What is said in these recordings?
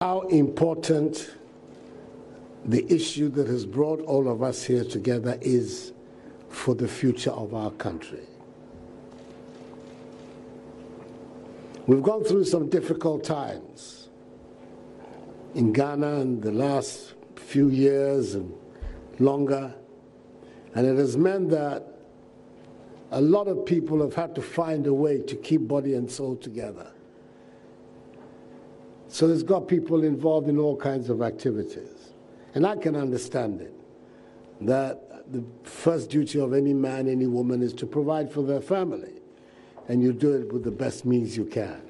how important the issue that has brought all of us here together is for the future of our country. We've gone through some difficult times in Ghana in the last few years and longer, and it has meant that a lot of people have had to find a way to keep body and soul together. So it's got people involved in all kinds of activities. And I can understand it, that the first duty of any man, any woman is to provide for their family. And you do it with the best means you can.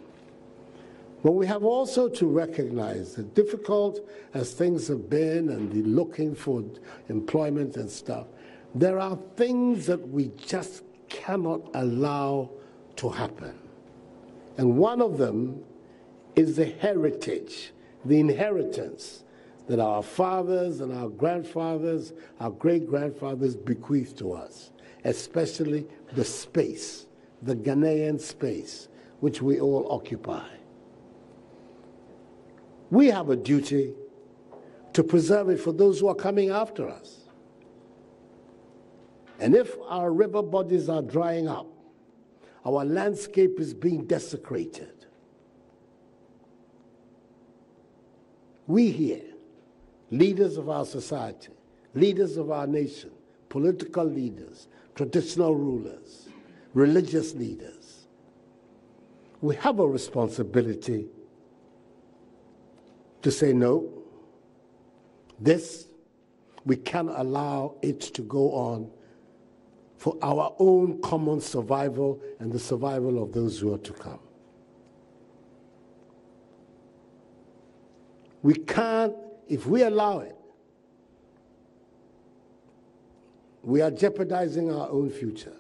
But we have also to recognize that difficult as things have been and the looking for employment and stuff, there are things that we just cannot allow to happen. And one of them is the heritage, the inheritance that our fathers and our grandfathers, our great-grandfathers bequeathed to us, especially the space, the Ghanaian space, which we all occupy. We have a duty to preserve it for those who are coming after us. And if our river bodies are drying up, our landscape is being desecrated, we here, leaders of our society, leaders of our nation, political leaders, traditional rulers, religious leaders, we have a responsibility to say no. This, we can't allow it to go on for our own common survival and the survival of those who are to come. We can't, if we allow it, we are jeopardizing our own future.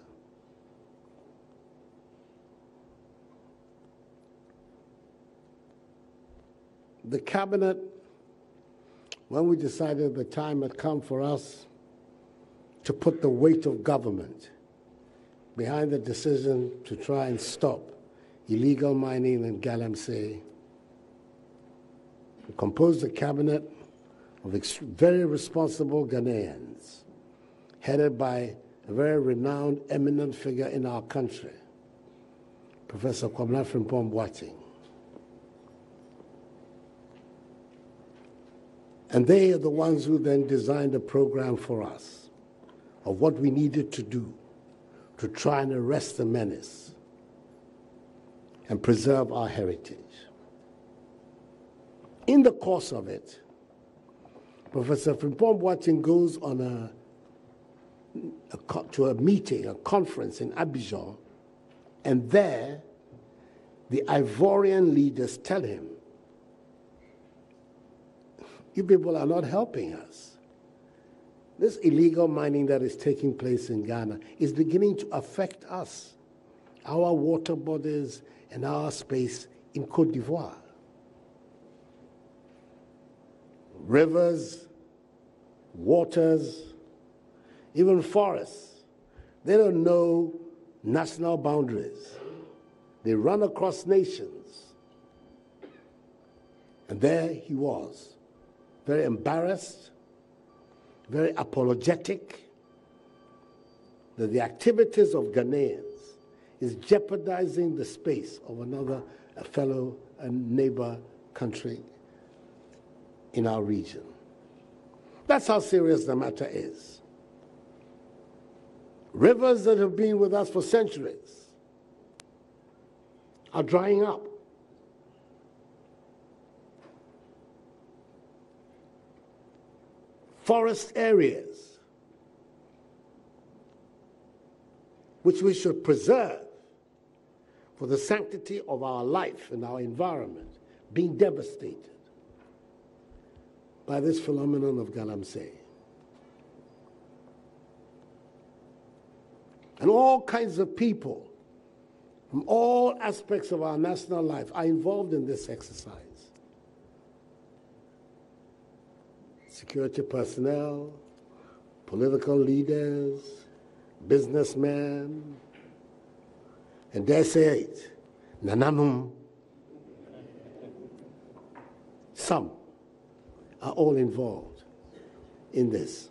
The cabinet, when we decided the time had come for us to put the weight of government behind the decision to try and stop illegal mining in Galamsey, we composed a cabinet of very responsible Ghanaians, headed by a very renowned, eminent figure in our country, Professor Akufo-Addo. And they are the ones who then designed a program for us of what we needed to do to try and arrest the menace and preserve our heritage. In the course of it, Professor Akufo-Addo goes on to a meeting, a conference in Abidjan, and there the Ivorian leaders tell him, you people are not helping us. This illegal mining that is taking place in Ghana is beginning to affect us, our water bodies and our space in Côte d'Ivoire. Rivers, waters, even forests, they don't know national boundaries. They run across nations. And there he was, very embarrassed, very apologetic that the activities of Ghanaians is jeopardizing the space of another fellow and neighbor country in our region. That's how serious the matter is. Rivers that have been with us for centuries are drying up. Forest areas, which we should preserve for the sanctity of our life and our environment, being devastated by this phenomenon of Galamsey. And all kinds of people from all aspects of our national life are involved in this exercise. Security personnel, political leaders, businessmen, and dare say it, nananum, some are all involved in this.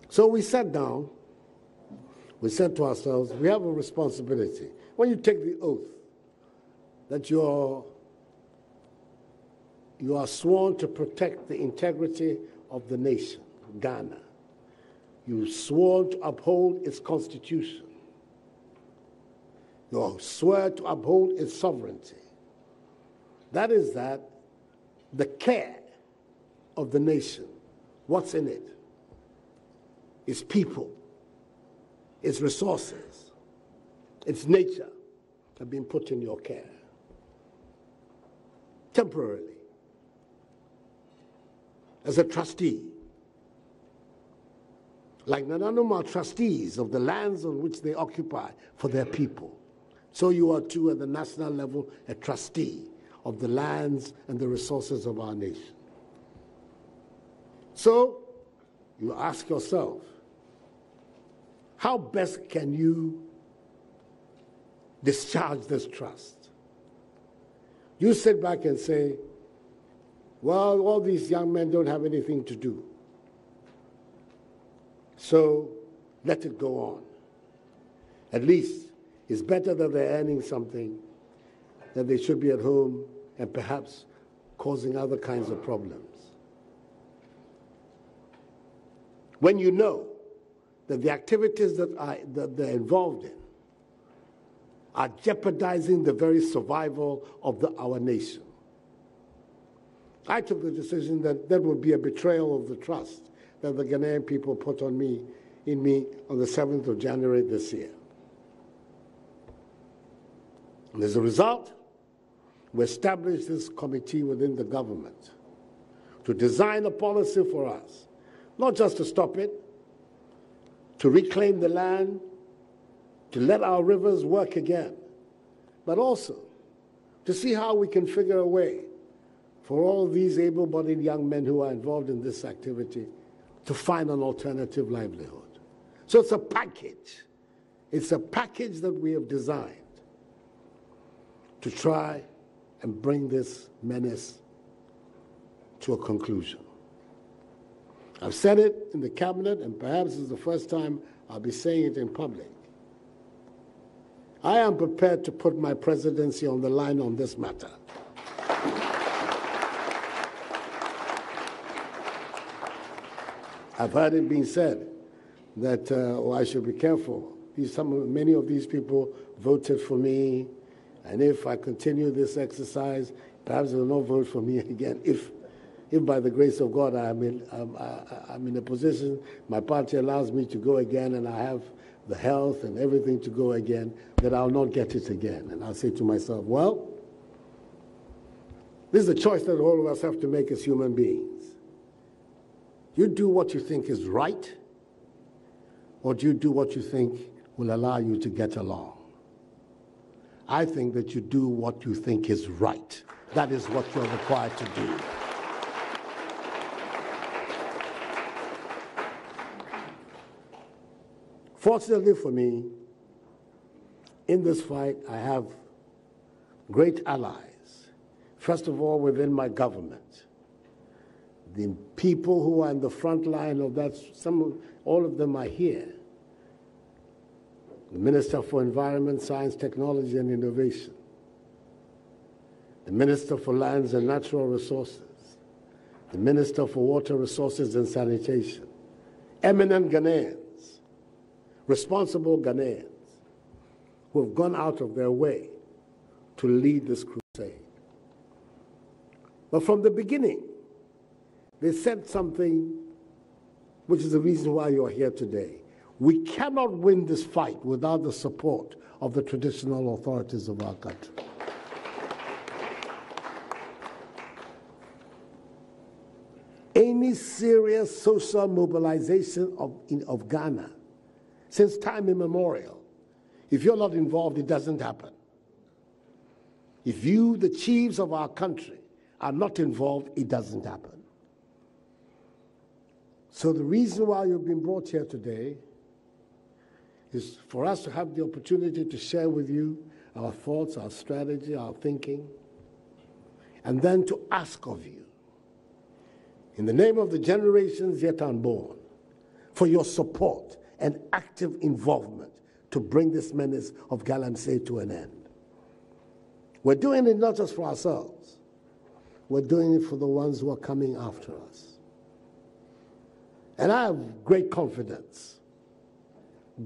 So we sat down, we said to ourselves, we have a responsibility. When you take the oath that you are sworn to protect the integrity of the nation, Ghana, you sworn to uphold its constitution, you swear to uphold its sovereignty. That is that the care of the nation, what's in it? Its people, its resources, its nature have been put in your care temporarily as a trustee. Like Nananum are trustees of the lands on which they occupy for their people. So you are too at the national level a trustee of the lands and the resources of our nation. So you ask yourself, how best can you discharge this trust? You sit back and say, well, all these young men don't have anything to do, so let it go on. At least it's better that they're earning something than they should be at home and perhaps causing other kinds of problems. When you know that the activities that they're involved in are jeopardizing the very survival of our nation. I took the decision that that would be a betrayal of the trust that the Ghanaian people put in me on the 7th of January this year. And as a result, we established this committee within the government to design a policy for us, not just to stop it, to reclaim the land, to let our rivers work again, but also to see how we can figure a way for all these able-bodied young men who are involved in this activity to find an alternative livelihood. So it's a package. It's a package that we have designed to try and bring this menace to a conclusion. I've said it in the cabinet, and perhaps it's the first time I'll be saying it in public. I am prepared to put my presidency on the line on this matter. I've heard it being said that I should be careful. Many of these people voted for me, and if I continue this exercise, perhaps they will not vote for me again. If by the grace of God I'm in a position, my party allows me to go again, and I have the health and everything to go again, that I'll not get it again. And I'll say to myself, well, this is a choice that all of us have to make as human beings. You do what you think is right, or do you do what you think will allow you to get along? I think that you do what you think is right. That is what you're required to do. Fortunately for me, in this fight, I have great allies. First of all, within my government. The people who are in the front line of that, all of them are here. The Minister for Environment, Science, Technology and Innovation. The Minister for Lands and Natural Resources. The Minister for Water Resources and Sanitation. Eminent Ghanaians. Responsible Ghanaians who have gone out of their way to lead this crusade. But from the beginning, they said something which is the reason why you're here today. We cannot win this fight without the support of the traditional authorities of our country. Any serious social mobilization of Ghana since time immemorial, if you're not involved, it doesn't happen. If you, the chiefs of our country, are not involved, it doesn't happen. So the reason why you've been brought here today is for us to have the opportunity to share with you our thoughts, our strategy, our thinking, and then to ask of you, in the name of the generations yet unborn, for your support and active involvement to bring this menace of Galamsey to an end. We're doing it not just for ourselves, we're doing it for the ones who are coming after us. And I have great confidence in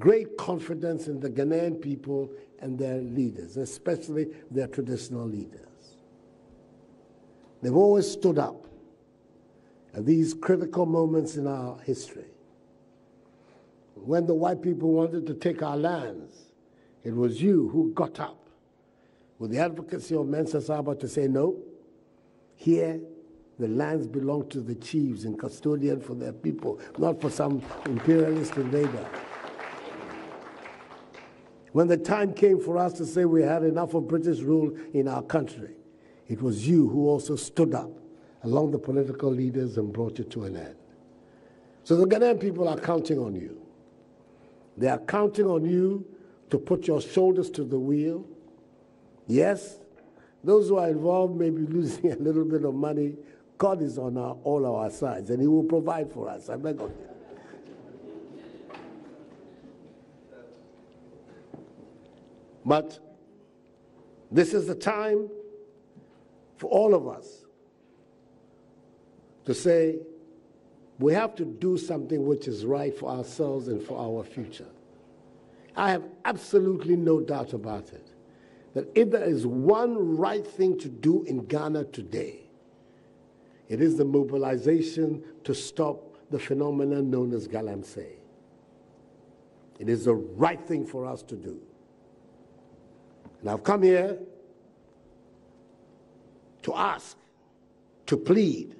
the Ghanaian people and their leaders, especially their traditional leaders. They've always stood up at these critical moments in our history. When the white people wanted to take our lands, it was you who got up with the advocacy of Mensa Saba to say, no, here the lands belong to the chiefs and custodian for their people, not for some imperialist invader. When the time came for us to say we had enough of British rule in our country, it was you who also stood up along the political leaders and brought it to an end. So the Ghanaian people are counting on you. They are counting on you to put your shoulders to the wheel. Yes, those who are involved may be losing a little bit of money. God is on all our sides, and He will provide for us. I beg of you. But this is the time for all of us to say, we have to do something which is right for ourselves and for our future. I have absolutely no doubt about it, that if there is one right thing to do in Ghana today, it is the mobilization to stop the phenomenon known as Galamsey. It is the right thing for us to do. And I've come here to ask, to plead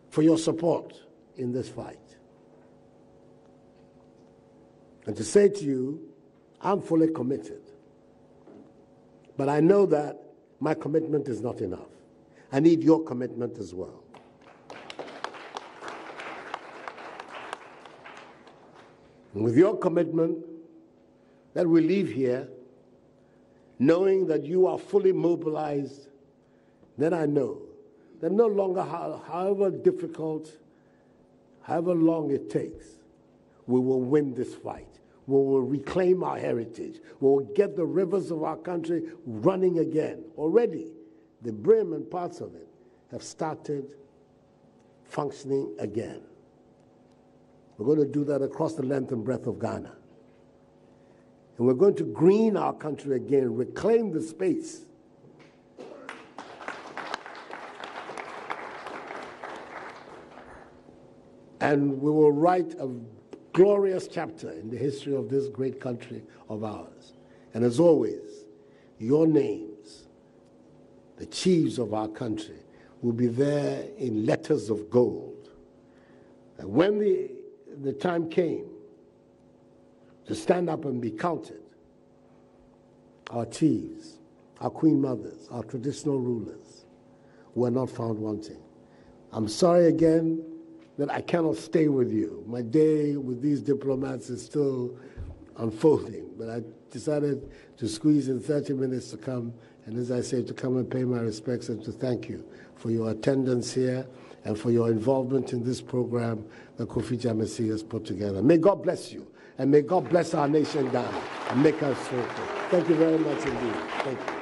for your support in this fight. And to say to you, I'm fully committed. But I know that my commitment is not enough. I need your commitment as well. And with your commitment, that we leave here knowing that you are fully mobilized, then I know that no longer, however difficult, however long it takes, we will win this fight. We will reclaim our heritage. We will get the rivers of our country running again. Already, the brim and parts of it have started functioning again. We're going to do that across the length and breadth of Ghana. And we're going to green our country again, reclaim the space. And we will write a glorious chapter in the history of this great country of ours. And as always, your names, the chiefs of our country, will be there in letters of gold. And when the time came to stand up and be counted, our chiefs, our queen mothers, our traditional rulers were not found wanting. I'm sorry again that I cannot stay with you. My day with these diplomats is still unfolding, but I decided to squeeze in 30 minutes to come, and as I say, to come and pay my respects and to thank you for your attendance here and for your involvement in this program that Kofi Jamesi has put together. May God bless you, and may God bless our nation Ghana and make us fruitful. Thank you very much indeed. Thank you.